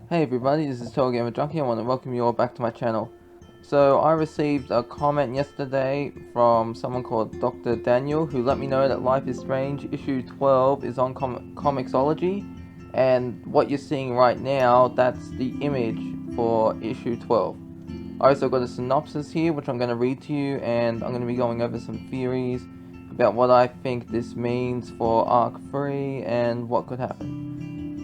Hey everybody, this is TotalGamerJunkie. I want to welcome you all back to my channel. So I received a comment yesterday from someone called drdanial who let me know that Life is Strange issue 12 is on comixology, and what you're seeing right now, that's the image for issue 12. I also got a synopsis here which I'm going to read to you, and I'm going to be going over some theories about what I think this means for Arc 3 and what could happen.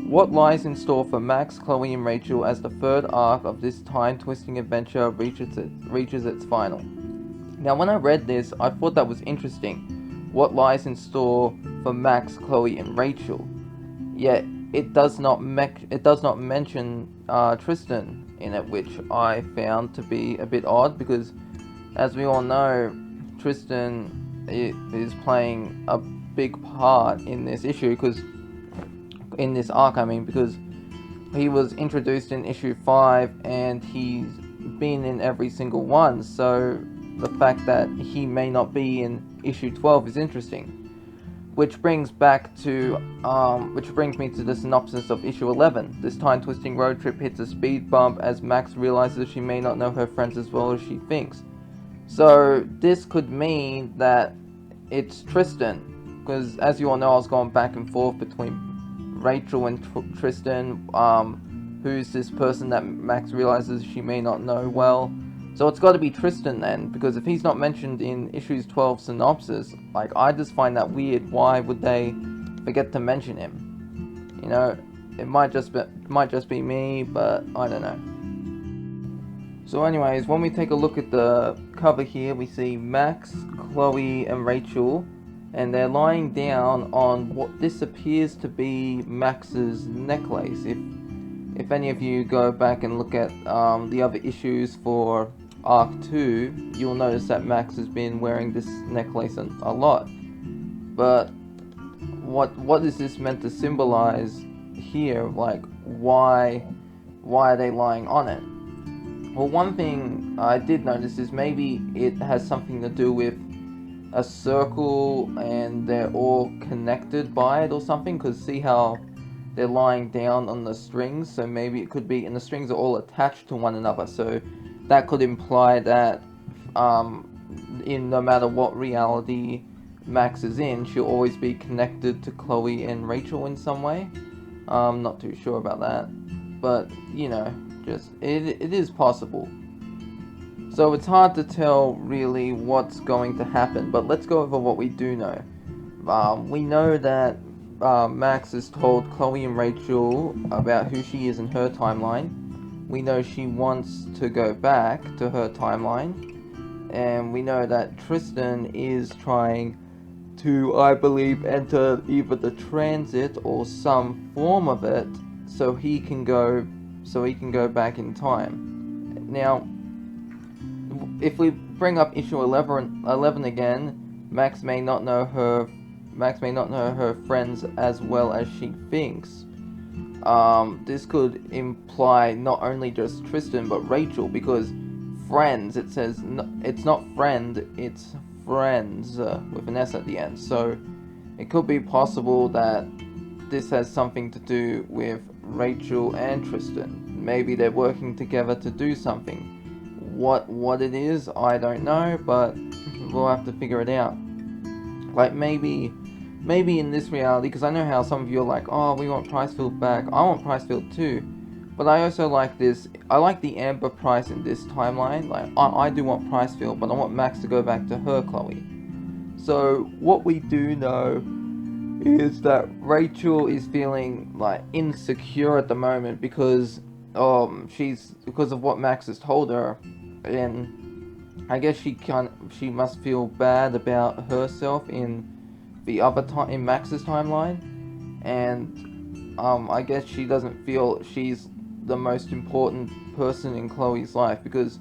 What lies in store for Max, Chloe, and Rachel as the third arc of this time-twisting adventure reaches its final? Now, when I read this, I thought that was interesting. What lies in store for Max, Chloe, and Rachel? Yet it does not mention Tristan in it, which I found to be a bit odd because, as we all know, Tristan is playing a big part in this issue in this arc, because he was introduced in issue 5 and he's been in every single one, so the fact that he may not be in issue 12 is interesting. Which brings me to the synopsis of issue 11. This time-twisting road trip hits a speed bump as Max realizes she may not know her friends as well as she thinks. So this could mean that it's Tristan, because as you all know, I was going back and forth between Rachel and Tristan, who's this person that Max realizes she may not know well. So it's got to be Tristan then, because if he's not mentioned in issues 12 synopsis, I just find that weird. Why would they forget to mention him? You know, it might just be me, but I don't know. So anyways, when we take a look at the cover here, we see Max, Chloe, and Rachel, and they're lying down on what this appears to be Max's necklace. If any of you go back and look at the other issues for Arc 2, you'll notice that Max has been wearing this necklace a lot. But what is this meant to symbolize here? Why are they lying on it? Well, one thing I did notice is maybe it has something to do with a circle and they're all connected by it or something, because see how they're lying down on the strings, so maybe it could be, and the strings are all attached to one another, so that could imply that in no matter what reality Max is in, she'll always be connected to Chloe and Rachel in some way. I'm not too sure about that, but you know, just it is possible. So it's hard to tell really what's going to happen, but let's go over what we do know. We know that Max has told Chloe and Rachel about who she is in her timeline. We know she wants to go back to her timeline. And we know that Tristan is trying to, I believe, enter either the transit or some form of it so he can go back in time. Now, if we bring up issue 11 again, Max may not know her friends as well as she thinks. This could imply not only just Tristan but Rachel, because friends, it says it's not friend, it's friends with an S at the end. So it could be possible that this has something to do with Rachel and Tristan. Maybe they're working together to do something. What it is, I don't know, but we'll have to figure it out. Maybe in this reality, because I know how some of you are like, oh, we want Pricefield back. I want Pricefield too, but I also like this. I like the Amber Price in this timeline. I do want Pricefield, but I want Max to go back to her Chloe. So what we do know is that Rachel is feeling insecure at the moment because of what Max has told her, and I guess she must feel bad about herself in Max's timeline, and I guess she doesn't feel she's the most important person in Chloe's life, because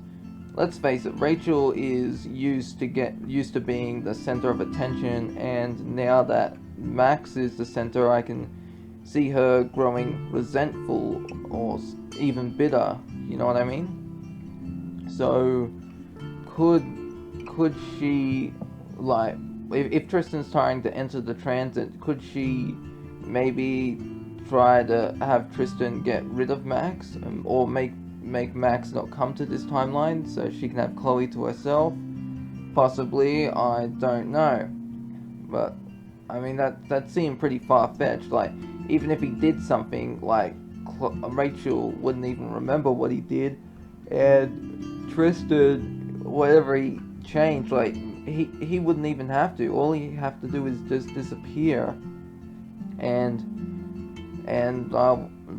let's face it, Rachel is used to being the center of attention, and now that Max is the center, I can see her growing resentful or even bitter, you know what I mean? So could she, if Tristan's trying to enter the transit, could she maybe try to have Tristan get rid of Max, or make Max not come to this timeline so she can have Chloe to herself. Possibly, I don't know. But I mean, that seemed pretty far-fetched. Like, even if he did something, like, Rachel wouldn't even remember what he did, and Tristan, whatever he changed, like, he wouldn't even have to. All he have to do is just disappear, and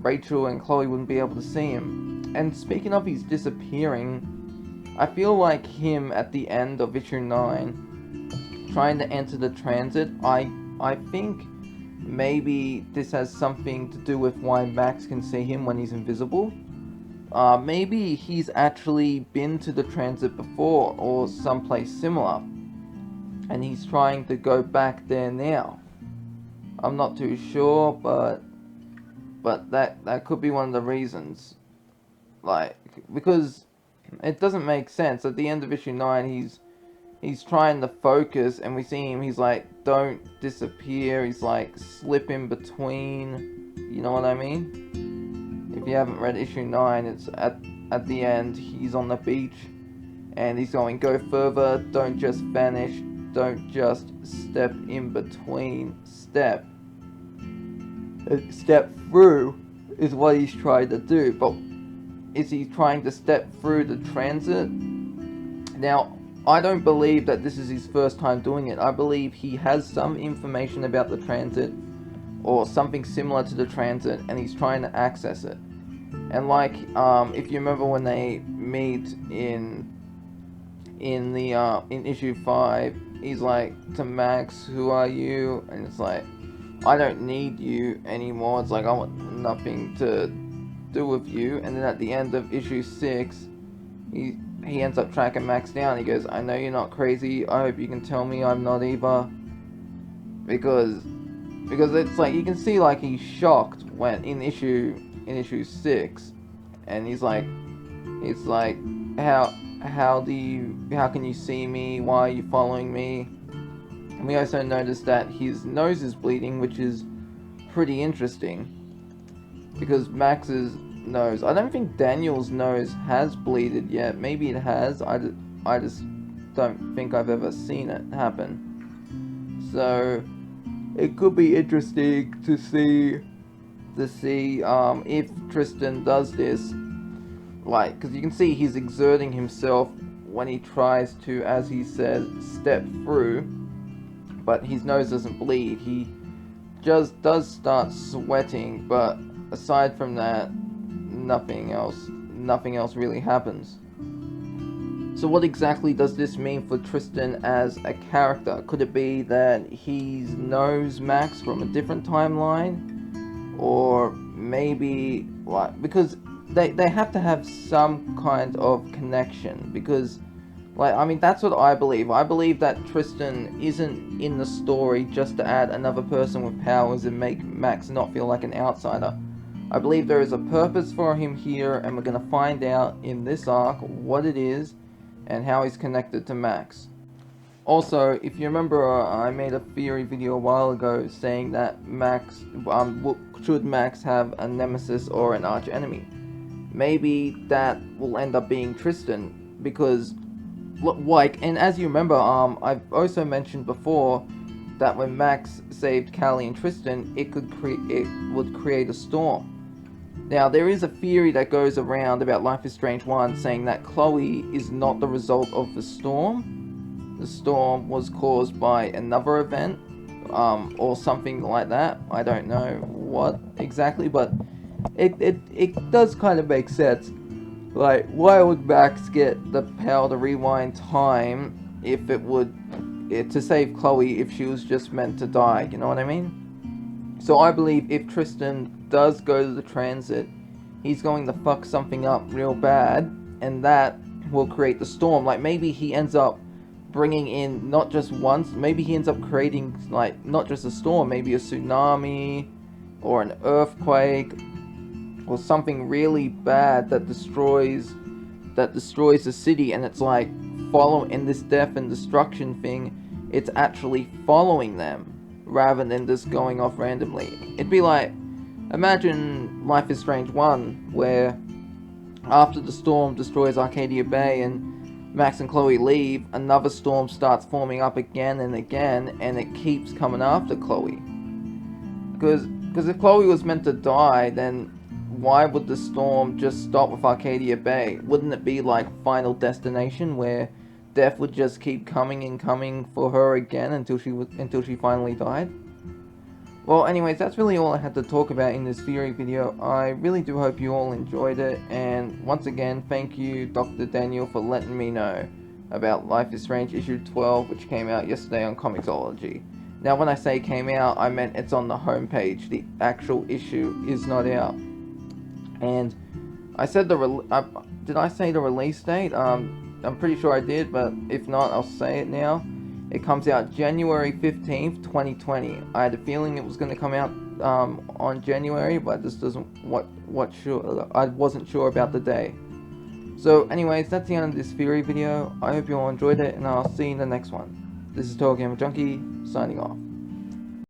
Rachel and Chloe wouldn't be able to see him. And speaking of his disappearing, I feel like him at the end of issue 9, trying to enter the transit, I think maybe this has something to do with why Max can see him when he's invisible. Maybe he's actually been to the transit before, or someplace similar, and he's trying to go back there now. I'm not too sure, but that could be one of the reasons. Like, because it doesn't make sense. At the end of issue 9, he's trying to focus, and we see him, he's like, don't disappear, he's like, slip in between, you know what I mean? If you haven't read issue 9, it's at the end, he's on the beach, and he's going, go further, don't just vanish, don't just step in between, step through is what he's trying to do. But is he trying to step through the transit? Now, I don't believe that this is his first time doing it. I believe he has some information about the transit, or something similar to the transit, and he's trying to access it. And like, if you remember when they meet in issue 5, he's like to Max, who are you? And it's like, I don't need you anymore. It's like, I want nothing to do with you. And then at the end of issue 6, he ends up tracking Max down. He goes, I know you're not crazy. I hope you can tell me I'm not either. Because it's like, you can see like he's shocked when in issue 6, and he's like, how can you see me? Why are you following me? And we also noticed that his nose is bleeding, which is pretty interesting, because Max's nose, I don't think Daniel's nose has bleeded yet. Maybe it has. I just don't think I've ever seen it happen. So it could be interesting to see if Tristan does this, like, because you can see he's exerting himself when he tries to, as he says, step through, but his nose doesn't bleed. He just does start sweating, but aside from that, nothing else really happens. So what exactly does this mean for Tristan as a character? Could it be that he knows Max from a different timeline? Or maybe, like, because they have to have some kind of connection, because, like, I mean, that's what I believe. I believe that Tristan isn't in the story just to add another person with powers and make Max not feel like an outsider. I believe there is a purpose for him here, and we're going to find out in this arc what it is and how he's connected to Max. Also, if you remember, I made a theory video a while ago saying that Max, should Max have a nemesis or an arch enemy? Maybe that will end up being Tristan, because, like, and as you remember, I've also mentioned before that when Max saved Callie and Tristan, it would create a storm. Now, there is a theory that goes around about Life is Strange 1 saying that Chloe is not the result of the storm. The storm was caused by another event, or something like that. I don't know what exactly, but it does kind of make sense. Like, why would Max get the power to rewind time if to save Chloe if she was just meant to die, you know what I mean? So I believe if Tristan does go to the transit, he's going to fuck something up real bad, and that will create the storm. Like, maybe he ends up bringing in not just once, maybe he ends up creating, like, not just a storm, maybe a tsunami, or an earthquake, or something really bad that destroys the city, and it's like, in this death and destruction thing, it's actually following them, rather than just going off randomly. It'd be like, Imagine Life is Strange 1, where after the storm destroys Arcadia Bay and Max and Chloe leave, another storm starts forming up again and again, and it keeps coming after Chloe. Because if Chloe was meant to die, then why would the storm just stop with Arcadia Bay? Wouldn't it be like Final Destination, where death would just keep coming and coming for her again until she finally died? Well, anyways, that's really all I had to talk about in this theory video. I really do hope you all enjoyed it, and once again, thank you, Dr. Daniel, for letting me know about Life is Strange issue 12, which came out yesterday on comixology. Now, when I say came out, I meant it's on the homepage. The actual issue is not out. And I said did I say the release date? I'm pretty sure I did, but if not, I'll say it now. It comes out January 15th, 2020. I had a feeling it was going to come out on January, but this doesn't I wasn't sure about the day. So anyways, that's the end of this theory video. I hope you all enjoyed it, and I'll see you in the next one. This is TotalGamerJunkie, signing off.